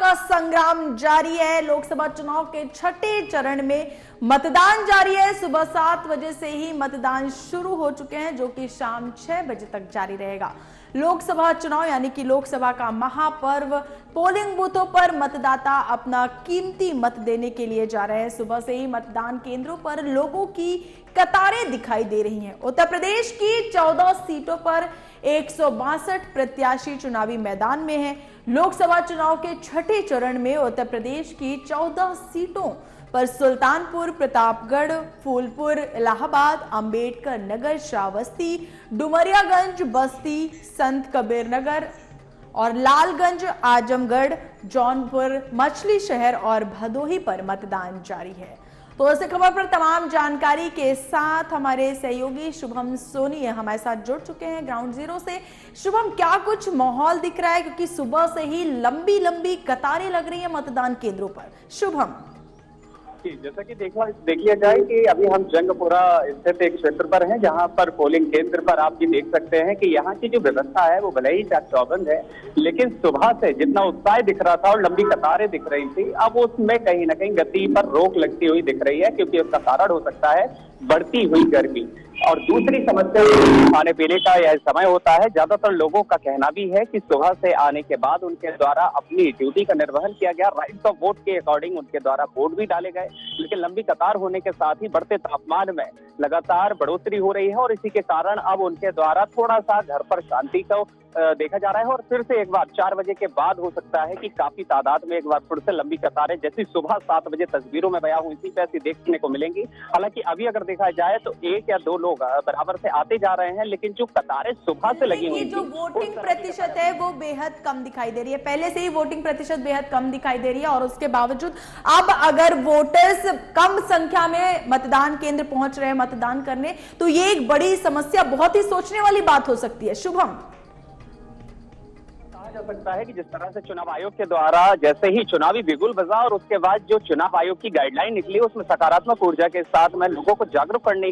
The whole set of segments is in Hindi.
का संग्राम जारी है। लोकसभा चुनाव के छठे चरण में मतदान जारी है। सुबह 7 बजे से ही मतदान शुरू हो चुके हैं, जो कि शाम 6 बजे तक जारी रहेगा। लोकसभा चुनाव यानी कि लोकसभा का महापर्व, पोलिंग बूथों पर मतदाता अपना कीमती मत देने के लिए जा रहे हैं। सुबह से ही मतदान केंद्रों पर लोगों की कतारें दिखाई दे रही हैं। उत्तर प्रदेश की 14 सीटों पर 162 प्रत्याशी चुनावी मैदान में हैं। लोकसभा चुनाव के छठे चरण में उत्तर प्रदेश की 14 सीटों पर सुल्तानपुर, प्रतापगढ़, फूलपुर, इलाहाबाद, अंबेडकर नगर, श्रावस्ती, डुमरियागंज, बस्ती, संत कबीर नगर और लालगंज, आजमगढ़, जौनपुर, मछली शहर और भदोही पर मतदान जारी है। तो इस खबर पर तमाम जानकारी के साथ हमारे सहयोगी शुभम सोनी हमारे साथ जुड़ चुके हैं ग्राउंड जीरो से। शुभम, क्या कुछ माहौल दिख रहा है, क्योंकि सुबह से ही लंबी लंबी कतारें लग रही है मतदान केंद्रों पर। शुभम, जैसा कि देखिए जाए कि अभी हम जंगपुरा स्थित एक क्षेत्र पर हैं, जहां पर पोलिंग केंद्र पर आप भी देख सकते हैं कि यहाँ की जो व्यवस्था है वो भले ही चाक-चौबंद है, लेकिन सुबह से जितना उत्साह दिख रहा था और लंबी कतारें दिख रही थी, अब उसमें कहीं ना कहीं गति पर रोक लगती हुई दिख रही है, क्योंकि उसका कारण हो सकता है बढ़ती हुई गर्मी। और दूसरी समस्या खाने पीने का यह समय होता है। ज्यादातर लोगों का कहना भी है कि सुबह से आने के बाद उनके द्वारा अपनी ड्यूटी का निर्वहन किया गया, राइट्स ऑफ वोट के अकॉर्डिंग उनके द्वारा वोट भी डाले गए, लेकिन लंबी कतार होने के साथ ही बढ़ते तापमान में लगातार बढ़ोतरी हो रही है और इसी के कारण अब उनके द्वारा थोड़ा सा घर पर शांति को देखा जा रहा है। और फिर से एक बार 4 बजे के बाद हो सकता है कि काफी तादाद में एक बार फिर से लंबी कतारें जैसी सुबह 7 बजे तस्वीरों में बयां हुई थी वैसी देखने को मिलेंगी। हालांकि अभी अगर देखा जाए तो 1 या 2 लोग बराबर से आते जा रहे हैं, लेकिन जो कतारें सुबह से लगी हुई जो वोटिंग प्रतिशत है वो बेहद कम दिखाई दे रही है। पहले से ही वोटिंग प्रतिशत बेहद कम दिखाई दे रही है और उसके बावजूद अब अगर वोटर्स कम संख्या में मतदान केंद्र पहुंच रहे हैं मतदान करने, तो ये एक बड़ी समस्या, बहुत ही सोचने वाली बात हो सकती है। शुभम, जा सकता है कि जिस तरह से चुनाव आयोग के द्वारा जैसे ही चुनावी बिगुल बजा और उसके बाद जो चुनाव आयोग की गाइडलाइन निकली उसमें सकारात्मक ऊर्जा के साथ में लोगों को जागरूक करने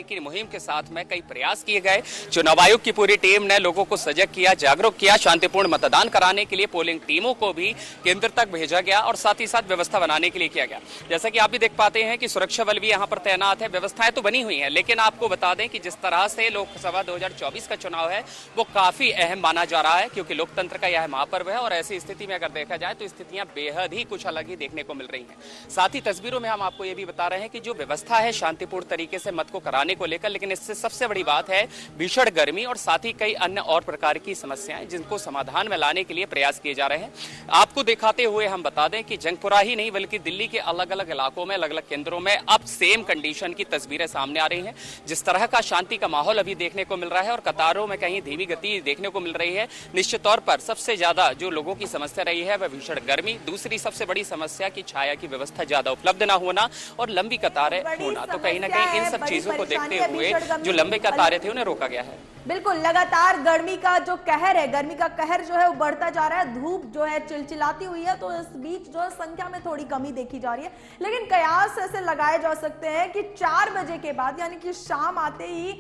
की मुहिम के साथ में कई प्रयास किए गए। चुनाव आयोग की पूरी टीम ने लोगों को सजग किया, जागरूक किया, शांतिपूर्ण मतदान कराने के लिए पोलिंग टीमों को भी केंद्र तक भेजा गया और साथ ही साथ व्यवस्था बनाने के लिए किया गया। जैसा कि आप भी देख पाते हैं कि सुरक्षा बल भी यहाँ पर तैनात है, व्यवस्थाएं तो बनी हुई है, लेकिन आपको बता दें कि जिस तरह से लोकसभा 2024 का चुनाव है वो काफी अहम माना जा रहा है, क्योंकि लोकतंत्र का यह महापर्व है और ऐसी स्थिति में अगर देखा जाए तो स्थितियां बेहद ही कुछ अलग ही देखने को मिल रही हैं। साथ ही तस्वीरों में हम आपको यह भी बता रहे हैं कि जो व्यवस्था है शांतिपूर्ण तरीके से मत को कराने को लेकर, लेकिन इससे सबसे बड़ी बात है भीषण गर्मी और साथ ही कई अन्य और प्रकार की समस्याएं जिनको समाधान में लाने के लिए प्रयास किए जा रहे हैं। आपको दिखाते हुए हम बता दें कि जंगपुरा ही नहीं बल्कि दिल्ली के अलग अलग इलाकों में, अलग अलग केंद्रों में अब सेम कंडीशन की तस्वीरें सामने आ रही हैं। जिस तरह का शांति का माहौल अभी देखने को मिल रहा है और कतारों में कहीं धीमी गति देखने को मिल रही है। निश्चित तौर पर सबसे ज्यादा जो लोगों की समस्या रही है वह भीषण गर्मी, दूसरी सबसे बड़ी समस्या की छाया की व्यवस्था ज्यादा उपलब्ध न होना और लंबी कतारें होना। तो कहीं ना कहीं इन सब चीजों को देखते हुए जो लंबी कतारें थी उन्हें रोका गया है। बिल्कुल, लगातार गर्मी का जो कहर है, गर्मी का कहर जो है वो बढ़ता जा रहा है। धूप जो है चिलचिलाती हुई है, तो इस बीच जो है संख्या में थोड़ी कमी देखी जा रही है, लेकिन कयास ऐसे लगाए जा सकते हैं कि 4 बजे के बाद यानी कि शाम आते ही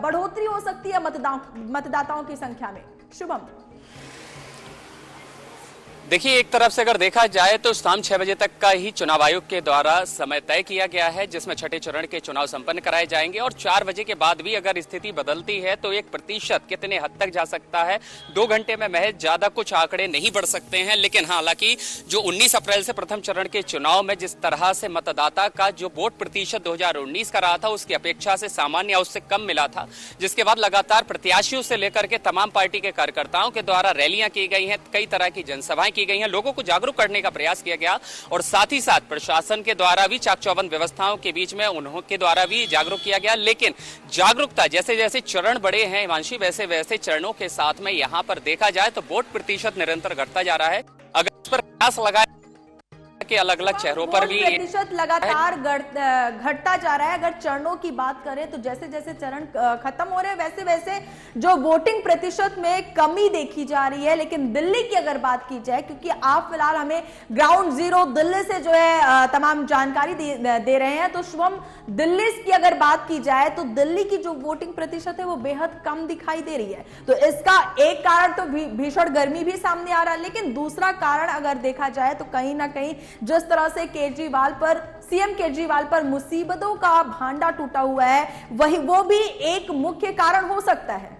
बढ़ोतरी हो सकती है मतदाताओं की संख्या में। शुभम, देखिए, एक तरफ से अगर देखा जाए तो शाम 6 बजे तक का ही चुनाव आयोग के द्वारा समय तय किया गया है, जिसमें छठे चरण के चुनाव संपन्न कराए जाएंगे और 4 बजे के बाद भी अगर स्थिति बदलती है तो 1% कितने हद तक जा सकता है, 2 घंटे में महज ज्यादा कुछ आंकड़े नहीं बढ़ सकते हैं। लेकिन हालांकि जो 19 अप्रैल से प्रथम चरण के चुनाव में जिस तरह से मतदाता का जो वोट प्रतिशत 2019 का रहा था उसकी अपेक्षा से सामान्य या उससे कम मिला था, जिसके बाद लगातार प्रत्याशियों से लेकर के तमाम पार्टी के कार्यकर्ताओं के द्वारा रैलियां की गई हैं, कई तरह की जनसभाएं की गई हैं, लोगों को जागरूक करने का प्रयास किया गया और साथ ही साथ प्रशासन के द्वारा भी चाक-चौबंद व्यवस्थाओं के बीच में उनके द्वारा भी जागरूक किया गया। लेकिन जागरूकता जैसे जैसे चरण बढ़े हैं हिमांशी, वैसे वैसे चरणों के साथ में यहाँ पर देखा जाए तो वोट प्रतिशत निरंतर घटता जा रहा है। अगर इस पर प्रयास लगाया के अलग अलग चेहरों पर भी प्रतिशत लगातार घटता जा रहा है। अगर चरणों की बात करें तो जैसे जैसे चरण खत्म हो रहे हैं वैसे वैसे जो वोटिंग प्रतिशत में कमी देखी जा रही है। लेकिन दिल्ली की अगर बात की जाए, क्योंकि आप फिलहाल हमें ग्राउंड जीरो दिल्ली से जो है तमाम जानकारी दे रहे हैं, तो शुभम, दिल्ली की अगर बात की जाए तो दिल्ली की जो वोटिंग प्रतिशत है वो बेहद कम दिखाई दे रही है। तो इसका एक कारण तो भीषण गर्मी भी सामने आ रहा है, लेकिन दूसरा कारण अगर देखा जाए तो कहीं ना कहीं जिस तरह से सीएम केजरीवाल पर मुसीबतों का भांडा टूटा हुआ है, वो भी एक मुख्य कारण हो सकता है।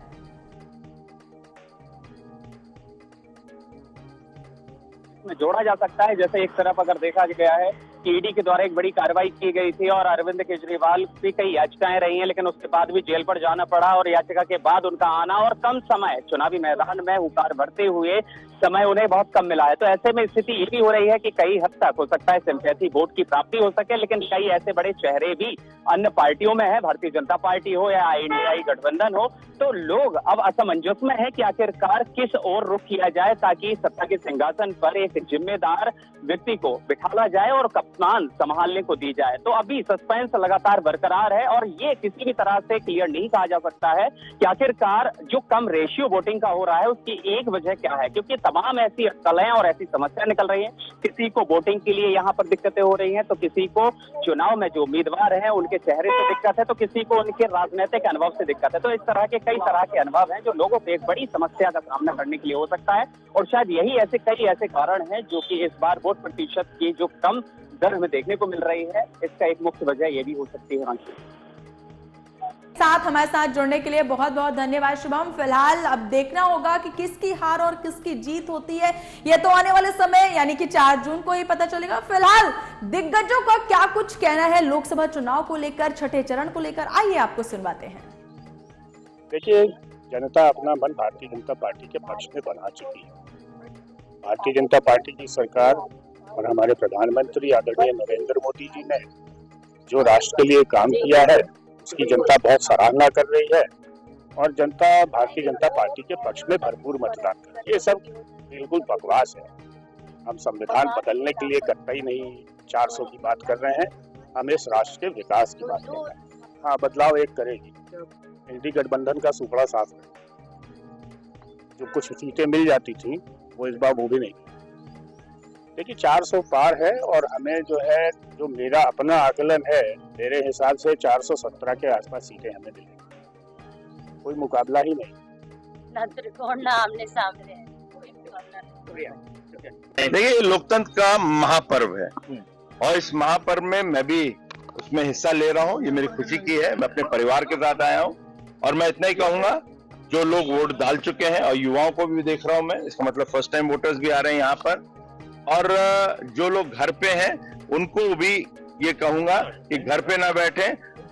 जोड़ा जा सकता है। जैसे एक तरफ अगर देखा गया है कि ईडी के द्वारा एक बड़ी कार्रवाई की गई थी और अरविंद केजरीवाल की कई याचिकाएं रही हैं, लेकिन उसके बाद भी जेल पर जाना पड़ा और याचिका के बाद उनका आना और कम समय चुनावी मैदान में हुकार भरते हुए समय उन्हें बहुत कम मिला है। तो ऐसे में स्थिति ये भी हो रही है कि कई हद तक हो सकता है सिंपैथी वोट की प्राप्ति हो सके, लेकिन कई ऐसे बड़े चेहरे भी अन्य पार्टियों में है, भारतीय जनता पार्टी हो या इंडियाई गठबंधन हो, तो लोग अब असमंजस में है कि आखिरकार किस ओर रुख किया जाए ताकि सत्ता के सिंहासन पर एक जिम्मेदार व्यक्ति को बिठाला जाए और कप्तान संभालने को दी जाए। तो अभी सस्पेंस लगातार बरकरार है और ये किसी भी तरह से क्लियर नहीं कहा जा सकता है कि आखिरकार जो कम रेशियो वोटिंग का हो रहा है उसकी एक वजह क्या है, क्योंकि तमाम ऐसी अटकलें और ऐसी समस्या निकल रही हैं। किसी को वोटिंग के लिए यहाँ पर दिक्कतें हो रही हैं, तो किसी को चुनाव में जो उम्मीदवार हैं उनके चेहरे से दिक्कत है, तो किसी को उनके राजनीतिक अनुभव से दिक्कत है। तो इस तरह के कई तरह के अनुभव हैं जो लोगों को एक बड़ी समस्या का सामना करने के लिए हो सकता है और शायद यही कई ऐसे कारण हैं जो कि इस बार वोट प्रतिशत की जो कम दर में देखने को मिल रही है, इसका एक मुख्य वजह ये भी हो सकती है। साथ हमारे साथ जुड़ने के लिए बहुत बहुत धन्यवाद शुभम। फिलहाल अब देखना होगा कि किसकी हार और किसकी जीत होती है, यह तो आने वाले समय यानी कि 4 जून को ही पता चलेगा। फिलहाल दिग्गजों का क्या कुछ कहना है लोकसभा चुनाव को लेकर, छठे चरण को लेकर, आइए आपको सुनवाते हैं। देखिए, जनता अपना मन भारतीय जनता पार्टी के पक्ष में बना चुकी है। भारतीय जनता पार्टी की सरकार और हमारे प्रधानमंत्री आदरणीय नरेंद्र मोदी जी ने जो राष्ट्र के लिए काम किया है उसकी जनता बहुत सराहना कर रही है और जनता भारतीय जनता पार्टी के पक्ष में भरपूर मतदान कर रही है। ये सब बिल्कुल बकवास है। हम संविधान बदलने के लिए कतई नहीं 400 की बात कर रहे हैं, हम इस राष्ट्र के विकास की बात कर रहे हैं। हाँ, बदलाव एक करेगी, इंडी गठबंधन का सुपड़ा साफ है। जो कुछ सीटें मिल जाती थी वो इस बार वो भी नहीं। देखिए, 400 पार है और हमें जो है, जो मेरा अपना आकलन है, मेरे हिसाब से 417 के आसपास सीटें हमें मिलेंगी। कोई मुकाबला ही नहीं। देखिए, लोकतंत्र का महापर्व है और इस महापर्व में मैं भी उसमें हिस्सा ले रहा हूँ। ये मेरी खुशी की है। मैं अपने परिवार के साथ आया हूँ और मैं इतना ही कहूंगा, जो लोग वोट डाल चुके हैं और युवाओं को भी देख रहा हूँ मैं, इसका मतलब फर्स्ट टाइम वोटर्स भी आ रहे हैं यहाँ पर, और जो लोग घर पे हैं उनको भी ये कहूंगा कि घर पे ना बैठे,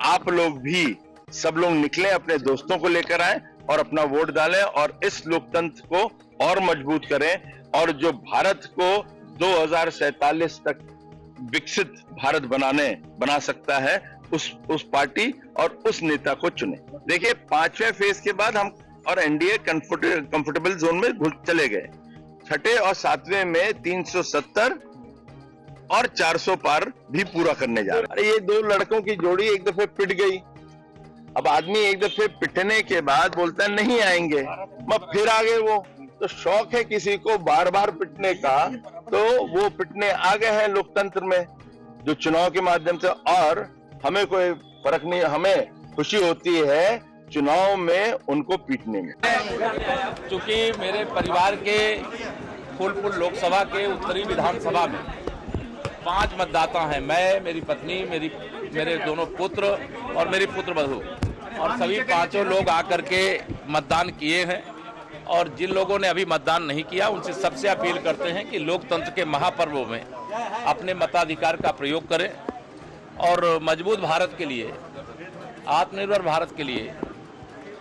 आप लोग भी सब लोग निकलें, अपने दोस्तों को लेकर आए और अपना वोट डालें और इस लोकतंत्र को और मजबूत करें और जो भारत को 2047 तक विकसित भारत बना सकता है उस पार्टी और उस नेता को चुने। देखिए, 5वें फेज के बाद हम और एनडीए कंफर्टेबल जोन में घुस चले गए। छठे और 7वें में 370 और 400 पार भी पूरा करने जा रहे हैं। ये 2 लड़कों की जोड़ी एक दफे पिट गई, अब आदमी एक दफे पिटने के बाद बोलता है नहीं आएंगे, मगर फिर आ गए वो। तो शौक है किसी को बार बार पिटने का, तो वो पिटने आ गए हैं लोकतंत्र में जो चुनाव के माध्यम से। और हमें कोई फर्क नहीं, हमें खुशी होती है चुनाव में उनको पीटने में। चूंकि मेरे परिवार के फूलपुर लोकसभा के उत्तरी विधानसभा में 5 मतदाता हैं, मैं, मेरी पत्नी, मेरे दोनों पुत्र और मेरी पुत्रवधू, और सभी 5 लोग आकर के मतदान किए हैं। और जिन लोगों ने अभी मतदान नहीं किया उनसे सबसे अपील करते हैं कि लोकतंत्र के महापर्वों में अपने मताधिकार का प्रयोग करें और मजबूत भारत के लिए, आत्मनिर्भर भारत के लिए,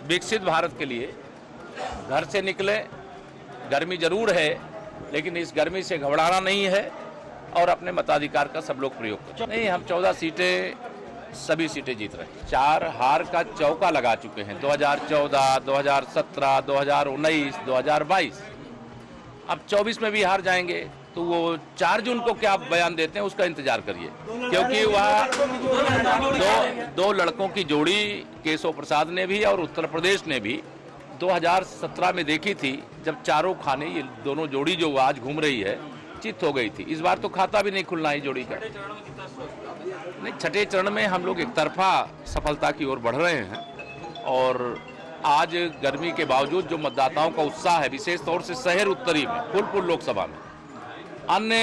विकसित भारत के लिए घर से निकले। गर्मी जरूर है लेकिन इस गर्मी से घबराना नहीं है और अपने मताधिकार का सब लोग प्रयोग करें। नहीं, हम 14 सीटें, सभी सीटें जीत रहे हैं। 4 हार का चौका लगा चुके हैं, 2014, 2017, 2019, 2022। अब 24 में भी हार जाएंगे तो वो 4 जून को क्या बयान देते हैं उसका इंतजार करिए, क्योंकि वह दो लड़कों की जोड़ी केशव प्रसाद ने भी और उत्तर प्रदेश ने भी 2017 में देखी थी, जब चारों खाने ये दोनों जोड़ी जो आज घूम रही है चित हो गई थी। इस बार तो खाता भी नहीं खुलना है जोड़ी का। नहीं, छठे चरण में हम लोग एक तरफा सफलता की ओर बढ़ रहे हैं और आज गर्मी के बावजूद जो मतदाताओं का उत्साह है, विशेष तौर से शहर उत्तरी में फूलपुर लोकसभा में, अन्य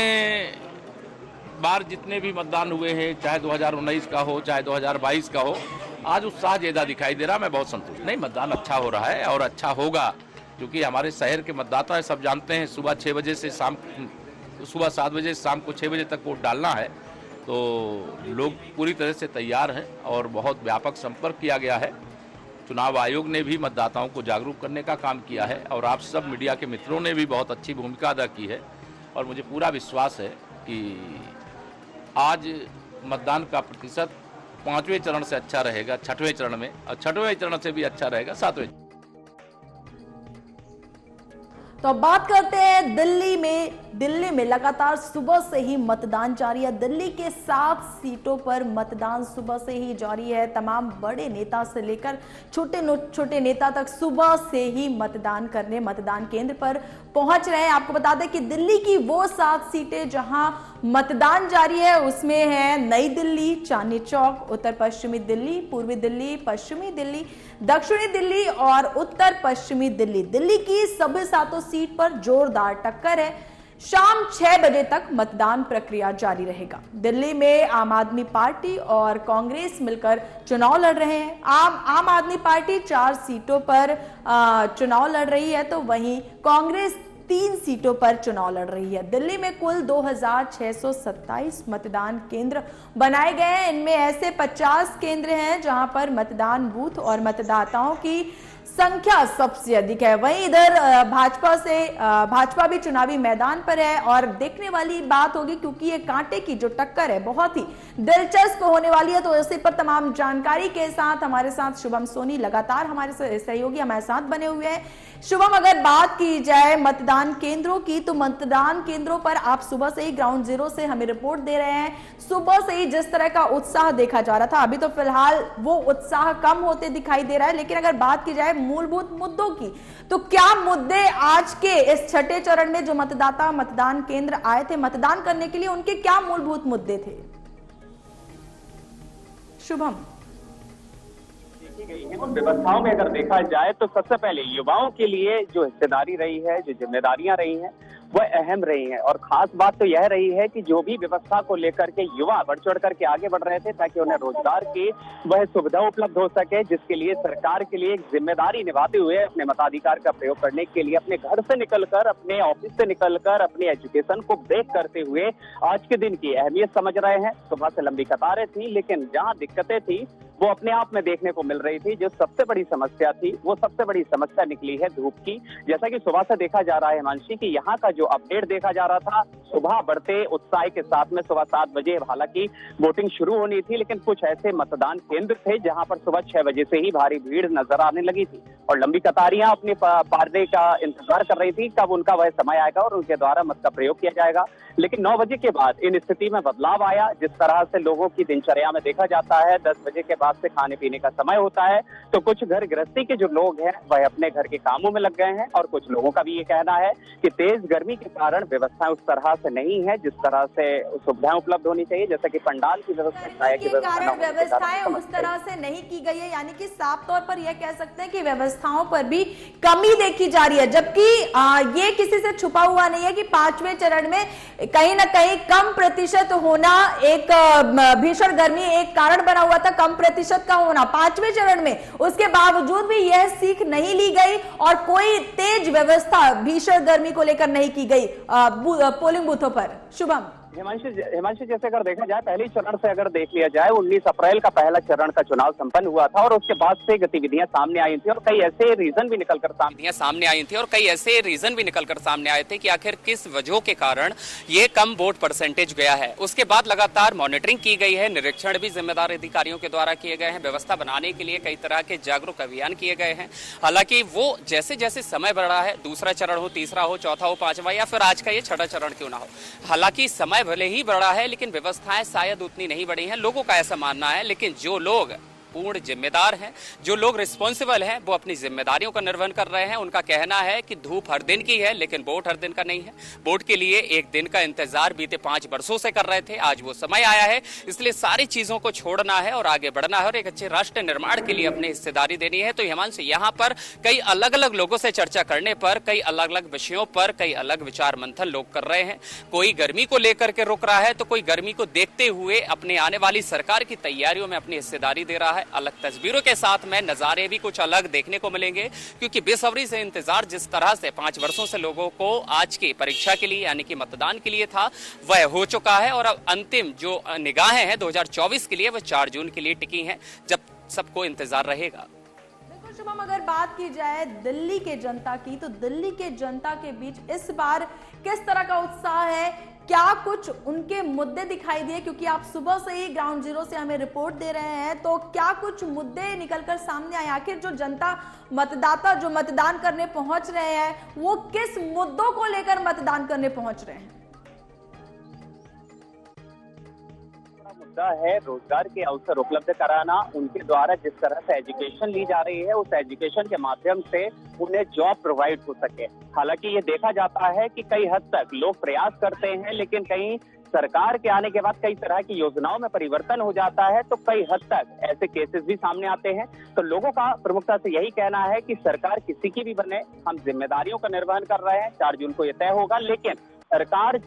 बार जितने भी मतदान हुए हैं, चाहे 2019 का हो चाहे 2022 का हो, आज उत्साह ज्यादा दिखाई दे रहा। मैं बहुत संतुष्ट। नहीं, मतदान अच्छा हो रहा है और अच्छा होगा, क्योंकि हमारे शहर के मतदाता है, सब जानते हैं सुबह 6 बजे से सुबह 7 बजे से शाम को 6 बजे तक वोट डालना है, तो लोग पूरी तरह से तैयार हैं और बहुत व्यापक संपर्क किया गया है। चुनाव आयोग ने भी मतदाताओं को जागरूक करने का काम किया है और आप सब मीडिया के मित्रों ने भी बहुत अच्छी भूमिका अदा की है और मुझे पूरा विश्वास है कि आज मतदान का प्रतिशत 5वें चरण से अच्छा रहेगा, 6वें चरण में, और 6वें चरण से भी अच्छा रहेगा 7वें। तो अब बात करते हैं दिल्ली में लगातार सुबह से ही मतदान जारी है। दिल्ली के 7 सीटों पर मतदान सुबह से ही जारी है। तमाम बड़े नेता से लेकर छोटे नेता तक सुबह से ही मतदान करने मतदान केंद्र पर पहुंच रहे हैं। आपको बता दें कि दिल्ली की वो 7 सीटें जहां मतदान जारी है उसमें है नई दिल्ली, चांदनी चौक, उत्तर पश्चिमी दिल्ली, पूर्वी दिल्ली, पश्चिमी दिल्ली, दक्षिणी दिल्ली और उत्तर पश्चिमी दिल्ली। दिल्ली की सभी 7 सीट पर जोरदार टक्कर है। शाम 6 बजे तक मतदान प्रक्रिया जारी रहेगा। दिल्ली में आम आदमी पार्टी और कांग्रेस मिलकर चुनाव लड़ रहे हैं। आम आदमी पार्टी 4 सीटों पर चुनाव लड़ रही है, तो वहीं कांग्रेस 3 सीटों पर चुनाव लड़ रही है। दिल्ली में कुल 2627 मतदान केंद्र बनाए गए हैं। इनमें ऐसे 50 केंद्र हैं जहां पर मतदान बूथ और मतदाताओं की संख्या सबसे अधिक है। वहीं इधर भाजपा भी चुनावी मैदान पर है और देखने वाली बात होगी, क्योंकि ये कांटे की जो टक्कर है बहुत ही दिलचस्प होने वाली है। तो इसी पर तमाम जानकारी के साथ हमारे साथ शुभम सोनी लगातार हमारे सहयोगी हमारे साथ बने हुए हैं। शुभम, अगर बात की जाए मतदान केंद्रों की, तो मतदान केंद्रों पर आप सुबह से ही ग्राउंड जीरो से हमें रिपोर्ट दे रहे हैं। सुबह से ही जिस तरह का उत्साह देखा जा रहा था, अभी तो फिलहाल वो उत्साह कम होते दिखाई दे रहा है, लेकिन अगर बात की जाए मूलभूत मुद्दों की, तो क्या मुद्दे आज के इस छठे चरण में जो मतदाता मतदान केंद्र आए थे मतदान करने के लिए, उनके क्या मूलभूत मुद्दे थे? शुभम, व्यवस्थाओं में अगर देखा जाए तो सबसे पहले युवाओं के लिए जो हिस्सेदारी रही है, जो जिम्मेदारियां रही हैं, वह अहम रही हैं। और खास बात तो यह रही है कि जो भी व्यवस्था को लेकर के युवा बढ़ चढ़ करके आगे बढ़ रहे थे, ताकि उन्हें रोजगार की वह सुविधा उपलब्ध हो सके, जिसके लिए सरकार के लिए एक जिम्मेदारी निभाते हुए अपने मताधिकार का प्रयोग करने के लिए अपने घर से निकलकर, अपने ऑफिस से निकलकर, अपने एजुकेशन को ब्रेक करते हुए आज के दिन की अहमियत समझ रहे हैं। सुबह से लंबी कतारें थी, लेकिन जहां दिक्कतें थी वो अपने आप में देखने को मिल रही थी। जो सबसे बड़ी समस्या थी, वो सबसे बड़ी समस्या निकली है धूप की। जैसा कि सुबह से देखा जा रहा है हिमांशी, कि यहाँ का जो अपडेट देखा जा रहा था, सुबह बढ़ते उत्साह के साथ में सुबह 7 बजे हालांकि वोटिंग शुरू होनी थी, लेकिन कुछ ऐसे मतदान केंद्र थे जहां पर सुबह 6 बजे से ही भारी भीड़ नजर आने लगी थी और लंबी कतारियां अपने पारने का इंतजार कर रही थी कब उनका वह समय आएगा और उनके द्वारा मत का प्रयोग किया जाएगा। लेकिन 9 बजे के बाद इन स्थिति में बदलाव आया। जिस तरह से लोगों की दिनचर्या में देखा जाता है, 10 बजे के बाद से खाने पीने का समय होता है, तो कुछ घर गृहस्थी के जो लोग हैं वह अपने घर के कामों में लग गए हैं और कुछ लोगों का भी ये कहना है कि तेज गर्मी के कारण व्यवस्थाएं उस तरह से नहीं है जिस तरह से सुविधाएं उपलब्ध होनी चाहिए, जैसे कि पंडाल की व्यवस्था, व्यवस्थाएं उस तरह से नहीं की गई है। यानी कि साफ तौर पर यह कह सकते हैं कि व्यवस्थाओं पर भी कमी देखी जा रही है, जबकि ये किसी से छुपा हुआ नहीं है कि 5वें चरण में कहीं ना कहीं कम प्रतिशत होना, एक भीषण गर्मी एक कारण बना हुआ था, कम प्रतिशत का होना 5वें चरण में। उसके बावजूद भी यह सीख नहीं ली गई और कोई तेज व्यवस्था भीषण गर्मी को लेकर नहीं की गई पोलिंग बूथों पर। शुभम, हिमांशु जैसे अगर देखा जाए पहले चरण से अगर देख लिया जाए 19 अप्रैल का पहला चरण का चुनाव संपन्न हुआ था और उसके बाद से गतिविधियां सामने आई थी और कई ऐसे रीजन भी निकलकर सामने आए थे कि आखिर किस वजहों के कारण ये कम वोट परसेंटेज गया है। उसके बाद लगातार मॉनिटरिंग की गई है, निरीक्षण भी जिम्मेदार अधिकारियों के द्वारा किए गए हैं, व्यवस्था बनाने के लिए कई तरह के जागरूक अभियान किए गए हैं। हालांकि वो जैसे जैसे समय बढ़ रहा है, दूसरा चरण हो, तीसरा हो, चौथा हो, पांचवा या फिर आज का ये छठा चरण क्यों ना हो, हालांकि समय भले ही बढ़ा है लेकिन व्यवस्थाएं शायद उतनी नहीं बढ़ी हैं, लोगों का ऐसा मानना है। लेकिन जो लोग पूर्ण जिम्मेदार हैं, जो लोग रिस्पॉन्सिबल हैं, वो अपनी जिम्मेदारियों का निर्वहन कर रहे हैं। उनका कहना है कि धूप हर दिन की है लेकिन वोट हर दिन का नहीं है। वोट के लिए एक दिन का इंतजार बीते 5 वर्षों से कर रहे थे, आज वो समय आया है। इसलिए सारी चीजों को छोड़ना है और आगे बढ़ना है और एक अच्छे राष्ट्र निर्माण के लिए अपनी हिस्सेदारी देनी है। तो हिमांशु, यहाँ पर कई अलग अलग लोगों से चर्चा करने पर कई अलग अलग विषयों पर कई अलग विचार मंथन लोग कर रहे हैं। कोई गर्मी को लेकर के रुक रहा है तो कोई गर्मी को देखते हुए अपने आने वाली सरकार की तैयारियों में अपनी हिस्सेदारी दे रहा है। अलग तस्वीरों के साथ में नजारे भी कुछ अलग देखने को मिलेंगे, क्योंकि बेसब्री से इंतजार जिस तरह से 5 वर्षों से लोगों को आज की परीक्षा के लिए यानी कि मतदान के लिए था, वह हो चुका है और अब अंतिम जो निगाहें हैं 2024 के लिए वह 4 जून के लिए टिकी हैं, जब सबको इंतजार रहेगा। शुभम, अगर बात की जाए दिल्ली के जनता की, तो दिल्ली के जनता के बीच इस बार किस तरह का उत्साह है? क्या कुछ उनके मुद्दे दिखाई दिए? क्योंकि आप सुबह से ही ग्राउंड जीरो से हमें रिपोर्ट दे रहे हैं, तो क्या कुछ मुद्दे निकलकर सामने आए? आखिर जो जनता, मतदाता जो मतदान करने पहुंच रहे हैं, वो किस मुद्दों को लेकर मतदान करने पहुंच रहे हैं? मुद्दा है रोजगार के अवसर उपलब्ध कराना। उनके द्वारा जिस तरह से एजुकेशन ली जा रही है, उस एजुकेशन के माध्यम से उन्हें जॉब प्रोवाइड हो सके। हालांकि ये देखा जाता है कि कई हद तक लोग प्रयास करते हैं, लेकिन कहीं सरकार के आने के बाद कई तरह की योजनाओं में परिवर्तन हो जाता है, तो कई हद तक ऐसे केसेस भी सामने आते हैं। तो लोगों का प्रमुखता से यही कहना है कि सरकार किसी की भी बने, हम जिम्मेदारियों का निर्वहन कर रहे हैं। 4 जून को यह तय होगा, लेकिन सरकार